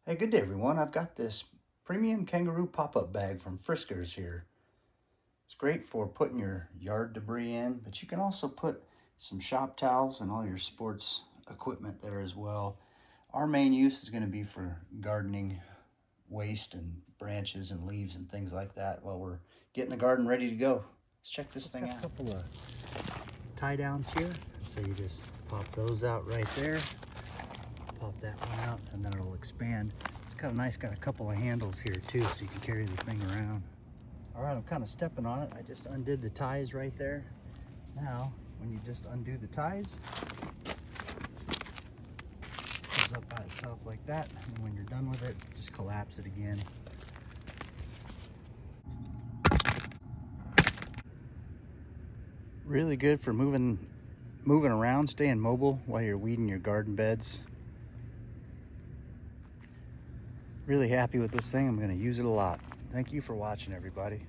Hey, good day everyone. I've got this premium kangaroo pop-up bag from Fiskars here. It's great for putting your yard debris in, but you can also put some shop towels and all your sports equipment there as well. Our main use is going to be for gardening waste and branches and leaves and things like that while we're getting the garden ready to go. Let's check this thing out. A couple of tie downs here. So you just pop those out right there. Pop that one out and then it'll expand. It's kind of nice, got a couple of handles here too, so you can carry the thing around. All right, I'm kind of stepping on it. I just undid the ties right there. Now, when you just undo the ties, it goes up by itself like that. And when you're done with it, just collapse it again. Really good for moving around, staying mobile while you're weeding your garden beds. Really happy with this thing. I'm going to use it a lot. Thank you for watching, everybody.